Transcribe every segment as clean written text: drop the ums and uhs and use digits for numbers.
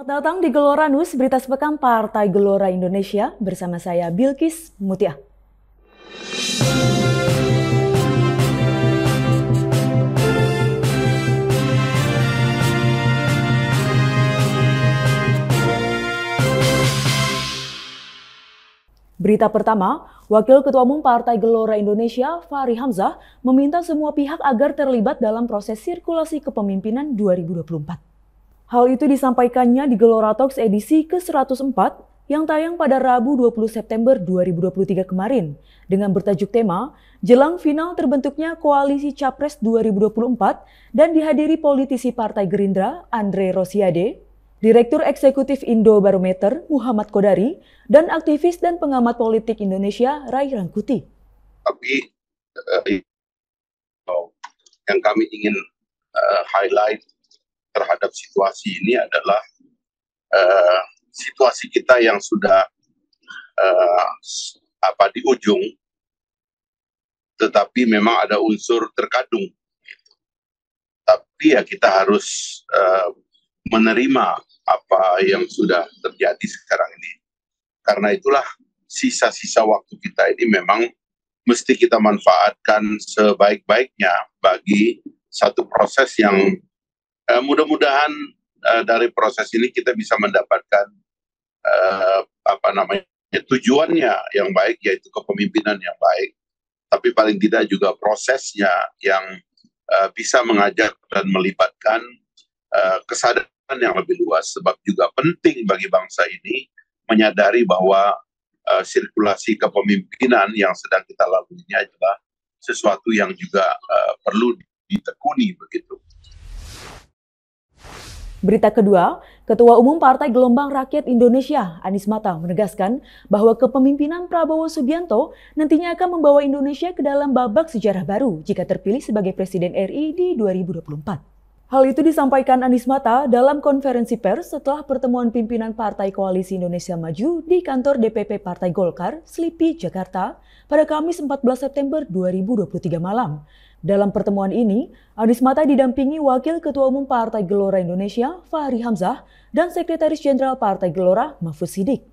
Selamat datang di Gelora News, berita sepekan Partai Gelora Indonesia bersama saya Bilkis Mutia. Berita pertama, Wakil Ketua Umum Partai Gelora Indonesia, Fahri Hamzah, meminta semua pihak agar terlibat dalam proses sirkulasi kepemimpinan 2024. Hal itu disampaikannya di Gelora Talks edisi ke-104 yang tayang pada Rabu 20 September 2023 kemarin dengan bertajuk tema Jelang Final Terbentuknya Koalisi Capres 2024 dan dihadiri politisi Partai Gerindra Andre Rosiade, Direktur Eksekutif Indobarometer Muhammad Kodari, dan aktivis dan pengamat politik Indonesia Ray Rangkuti. Tapi yang kami ingin highlight terhadap situasi ini adalah situasi kita yang sudah di ujung, tetapi memang ada unsur terkadung. Tapi ya kita harus menerima apa yang sudah terjadi sekarang ini. Karena itulah sisa-sisa waktu kita ini memang mesti kita manfaatkan sebaik-baiknya bagi satu proses yang mudah-mudahan dari proses ini kita bisa mendapatkan tujuannya yang baik, yaitu kepemimpinan yang baik. Tapi paling tidak juga prosesnya yang bisa mengajak dan melibatkan kesadaran yang lebih luas, sebab juga penting bagi bangsa ini menyadari bahwa sirkulasi kepemimpinan yang sedang kita lalui ini adalah sesuatu yang juga perlu ditekuni begitu. Berita kedua, Ketua Umum Partai Gelombang Rakyat Indonesia, Anies Mata, menegaskan bahwa kepemimpinan Prabowo Subianto nantinya akan membawa Indonesia ke dalam babak sejarah baru jika terpilih sebagai Presiden RI di 2024. Hal itu disampaikan Anies Mata dalam konferensi pers setelah pertemuan pimpinan Partai Koalisi Indonesia Maju di kantor DPP Partai Golkar, Slipi, Jakarta pada Kamis 14 September 2023 malam. Dalam pertemuan ini, Anies Mata didampingi Wakil Ketua Umum Partai Gelora Indonesia, Fahri Hamzah, dan Sekretaris Jenderal Partai Gelora, Mahfuz Siddiq.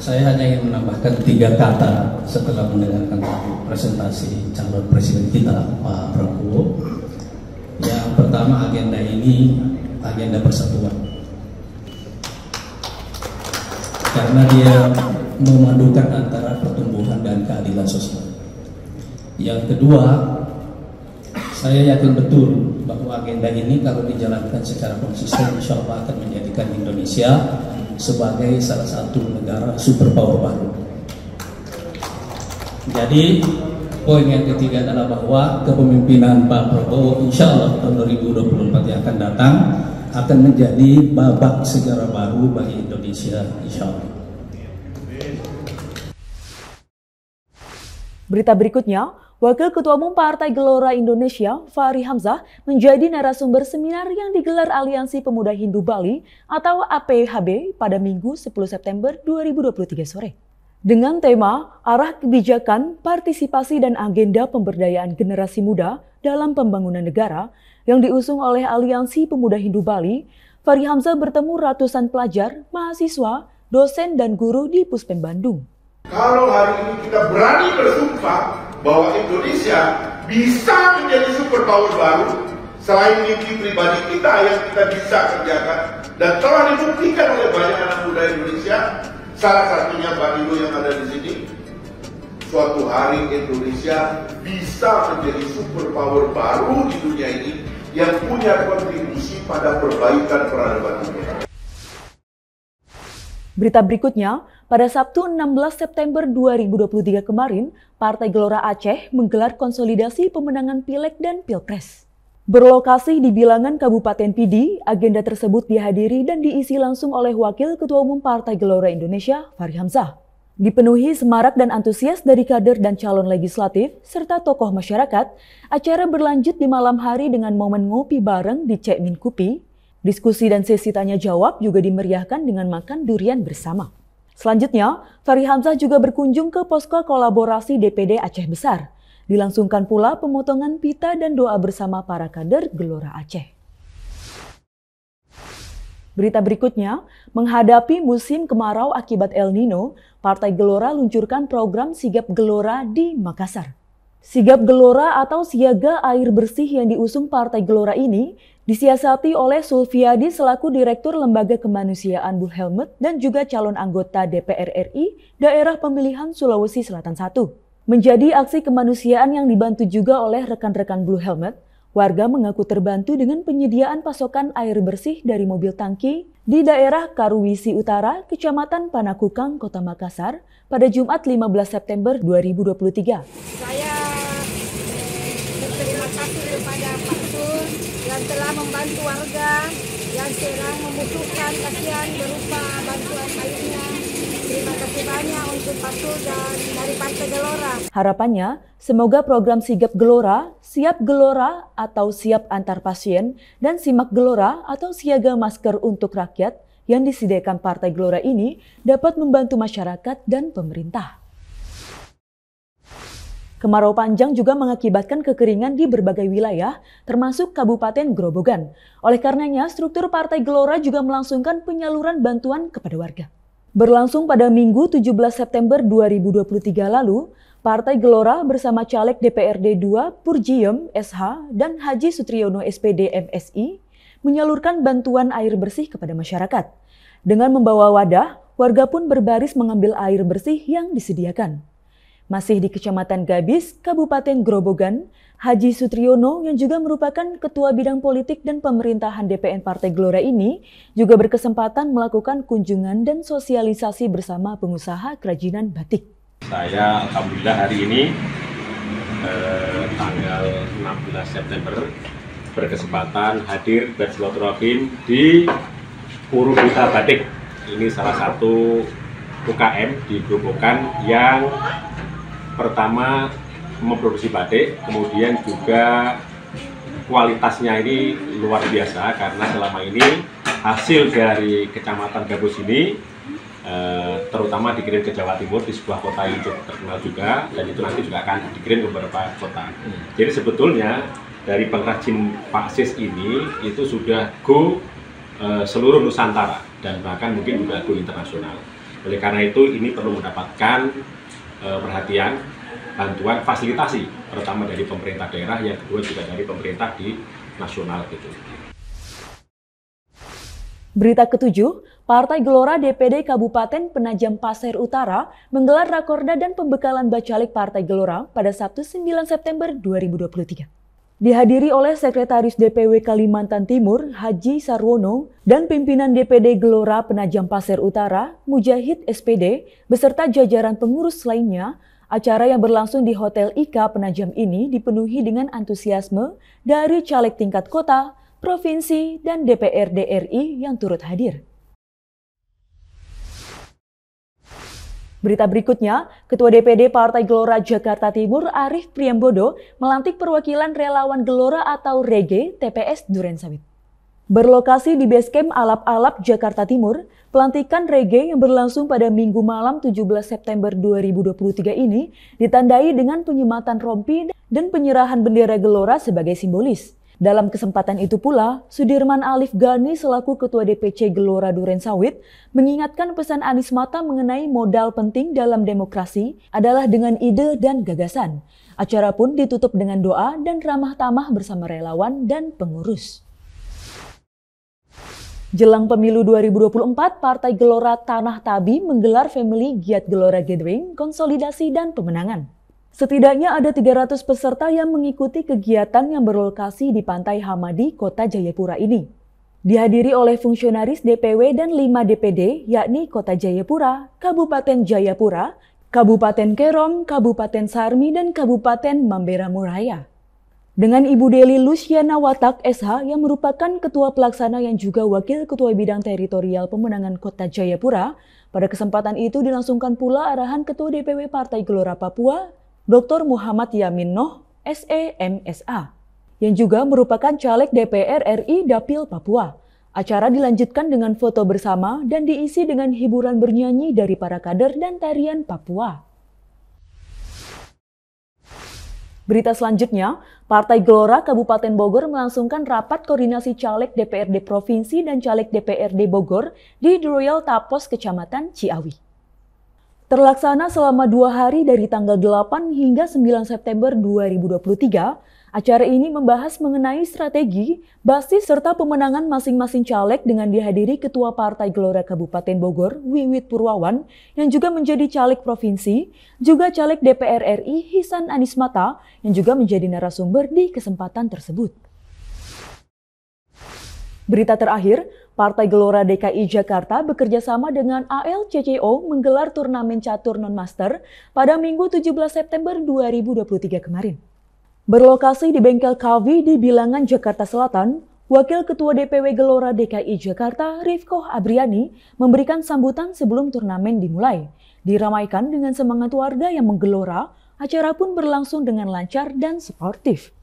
Saya hanya ingin menambahkan 3 kata setelah mendengarkan presentasi calon presiden kita, Pak Prabowo. Yang pertama, agenda ini agenda persatuan. Karena dia memadukan antara pertumbuhan dan keadilan sosial. Yang kedua, saya yakin betul bahwa agenda ini kalau dijalankan secara konsisten, insya Allah akan menjadikan Indonesia sebagai salah satu negara superpower baru. Jadi, poin yang ketiga adalah bahwa kepemimpinan Pak Prabowo insya Allah tahun 2024 yang akan datang akan menjadi babak sejarah baru bagi Indonesia, insya Allah. Berita berikutnya, Wakil Ketua Umum Partai Gelora Indonesia, Fahri Hamzah, menjadi narasumber seminar yang digelar Aliansi Pemuda Hindu Bali atau APHB pada Minggu 10 September 2023 sore. Dengan tema Arah Kebijakan, Partisipasi dan Agenda Pemberdayaan Generasi Muda dalam Pembangunan Negara yang diusung oleh Aliansi Pemuda Hindu Bali, Fahri Hamzah bertemu ratusan pelajar, mahasiswa, dosen, dan guru di Puspem Bandung. Kalau hari ini kita berani bersumpah bahwa Indonesia bisa menjadi superpower baru, selain mimpi pribadi kita yang kita bisa kerjakan dan telah dibuktikan oleh banyak anak muda Indonesia, salah satunya Pak Ido yang ada di sini, suatu hari Indonesia bisa menjadi superpower baru di dunia ini yang punya kontribusi pada perbaikan peradaban dunia. Berita berikutnya, pada Sabtu 16 September 2023 kemarin, Partai Gelora Aceh menggelar konsolidasi pemenangan Pileg dan Pilpres. Berlokasi di bilangan Kabupaten Pidi, agenda tersebut dihadiri dan diisi langsung oleh Wakil Ketua Umum Partai Gelora Indonesia, Fahri Hamzah. Dipenuhi semarak dan antusias dari kader dan calon legislatif, serta tokoh masyarakat, acara berlanjut di malam hari dengan momen ngopi bareng di Cek Min Kupi. Diskusi dan sesi tanya jawab juga dimeriahkan dengan makan durian bersama. Selanjutnya, Fahri Hamzah juga berkunjung ke posko kolaborasi DPD Aceh Besar. Dilangsungkan pula pemotongan pita dan doa bersama para kader Gelora Aceh. Berita berikutnya, menghadapi musim kemarau akibat El Nino, Partai Gelora luncurkan program Sigap Gelora di Makassar. Sigap Gelora atau Siaga Air Bersih yang diusung Partai Gelora ini disiasati oleh Sulfiadi selaku Direktur Lembaga Kemanusiaan Blue Helmet dan juga calon anggota DPR RI Daerah Pemilihan Sulawesi Selatan I. Menjadi aksi kemanusiaan yang dibantu juga oleh rekan-rekan Blue Helmet, warga mengaku terbantu dengan penyediaan pasokan air bersih dari mobil tangki di daerah Karuwisi Utara, Kecamatan Panakukang, Kota Makassar pada Jumat 15 September 2023. Saya berterima kasih kepada Pak Sul yang telah membantu warga yang sedang membutuhkan kasihan berupa bantuan airnya. Terima kasih banyak untuk Pak Sul dan dari Partai Gelora. Harapannya, semoga program Sigap Gelora, Siap Gelora atau Siap Antar Pasien, dan Simak Gelora atau Siaga Masker untuk Rakyat yang disediakan Partai Gelora ini dapat membantu masyarakat dan pemerintah. Kemarau panjang juga mengakibatkan kekeringan di berbagai wilayah, termasuk Kabupaten Grobogan. Oleh karenanya, struktur Partai Gelora juga melangsungkan penyaluran bantuan kepada warga. Berlangsung pada Minggu 17 September 2023 lalu, Partai Gelora bersama Caleg DPRD 2 Purjiem SH dan Haji Sutriyono SPD MSI menyalurkan bantuan air bersih kepada masyarakat. Dengan membawa wadah, warga pun berbaris mengambil air bersih yang disediakan. Masih di Kecamatan Gabis, Kabupaten Grobogan, Haji Sutriyono yang juga merupakan Ketua Bidang Politik dan Pemerintahan DPN Partai Gelora ini juga berkesempatan melakukan kunjungan dan sosialisasi bersama pengusaha kerajinan batik. Saya alhamdulillah hari ini tanggal 16 September berkesempatan hadir bersilaturahim di Purwita Batik. Ini salah satu UKM di Grobogan yang pertama memproduksi batik, kemudian juga kualitasnya ini luar biasa karena selama ini hasil dari Kecamatan Gabus ini terutama dikirim ke Jawa Timur di sebuah kota yang cukup terkenal juga, dan itu nanti juga akan dikirim ke beberapa kota. Jadi sebetulnya dari pengrajin Pak Sis ini itu sudah go seluruh Nusantara dan bahkan mungkin juga go internasional. Oleh karena itu ini perlu mendapatkan perhatian, bantuan, fasilitasi, pertama dari pemerintah daerah, yang kedua juga dari pemerintah di nasional gitu. Berita ketujuh, Partai Gelora DPD Kabupaten Penajam Pasir Utara menggelar rakorda dan pembekalan bacalek Partai Gelora pada Sabtu 9 September 2023. Dihadiri oleh Sekretaris DPW Kalimantan Timur, Haji Sarwono, dan pimpinan DPD Gelora Penajam Pasir Utara, Mujahid SPD, beserta jajaran pengurus lainnya. Acara yang berlangsung di Hotel IKA Penajam ini dipenuhi dengan antusiasme dari caleg tingkat kota, provinsi, dan DPRD RI yang turut hadir. Berita berikutnya, Ketua DPD Partai Gelora Jakarta Timur Arief Priambodo melantik perwakilan relawan Gelora atau REGE TPS Durensawit. Berlokasi di Basecamp Alap-Alap, Jakarta Timur, pelantikan REGE yang berlangsung pada Minggu malam 17 September 2023 ini ditandai dengan penyematan rompi dan penyerahan bendera Gelora sebagai simbolis. Dalam kesempatan itu pula, Sudirman Alif Gani selaku Ketua DPC Gelora Durensawit mengingatkan pesan Anies Mata mengenai modal penting dalam demokrasi adalah dengan ide dan gagasan. Acara pun ditutup dengan doa dan ramah tamah bersama relawan dan pengurus. Jelang pemilu 2024, Partai Gelora Tanah Tabi menggelar Family Giat Gelora Gathering, konsolidasi dan pemenangan. Setidaknya ada 300 peserta yang mengikuti kegiatan yang berlokasi di Pantai Hamadi, Kota Jayapura ini. Dihadiri oleh fungsionaris DPW dan 5 DPD, yakni Kota Jayapura, Kabupaten Jayapura, Kabupaten Kerom, Kabupaten Sarmi, dan Kabupaten Mamberamo Raya. Dengan Ibu Deli Luciana Watak SH yang merupakan Ketua Pelaksana yang juga Wakil Ketua Bidang Teritorial Pemenangan Kota Jayapura, pada kesempatan itu dilangsungkan pula arahan Ketua DPW Partai Gelora Papua, Dr. Muhammad Yamin Noh, SE MSA, yang juga merupakan Caleg DPR RI Dapil Papua. Acara dilanjutkan dengan foto bersama dan diisi dengan hiburan bernyanyi dari para kader dan tarian Papua. Berita selanjutnya, Partai Gelora Kabupaten Bogor melangsungkan rapat koordinasi caleg DPRD Provinsi dan caleg DPRD Bogor di Royal Tapos, Kecamatan Ciawi. Terlaksana selama 2 hari dari tanggal 8 hingga 9 September 2023, acara ini membahas mengenai strategi, basis serta pemenangan masing-masing caleg dengan dihadiri Ketua Partai Gelora Kabupaten Bogor, Wiwit Purwawan, yang juga menjadi caleg provinsi, juga caleg DPR RI Hisan Anismata, yang juga menjadi narasumber di kesempatan tersebut. Berita terakhir, Partai Gelora DKI Jakarta bekerjasama dengan ALCCO menggelar turnamen catur non-master pada Minggu 17 September 2023 kemarin. Berlokasi di bengkel KAVI di Bilangan, Jakarta Selatan, Wakil Ketua DPW Gelora DKI Jakarta, Rifkoh Abriani, memberikan sambutan sebelum turnamen dimulai. Diramaikan dengan semangat warga yang menggelora, acara pun berlangsung dengan lancar dan sportif.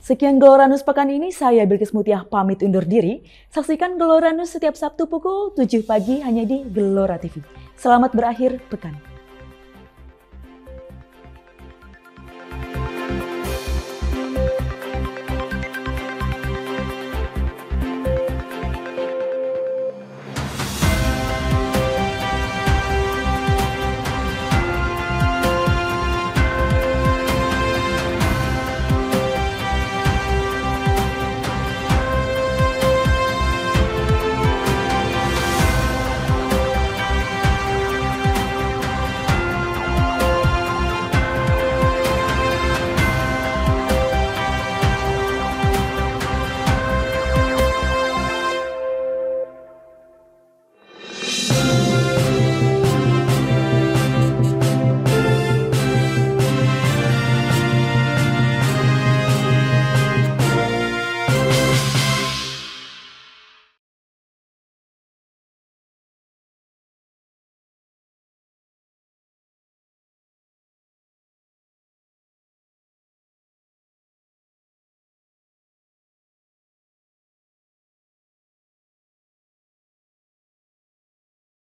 Sekian Gelora News pekan ini, saya Bilkis Mutiah pamit undur diri. Saksikan Gelora News setiap Sabtu pukul 7 pagi hanya di Gelora TV. Selamat berakhir pekan.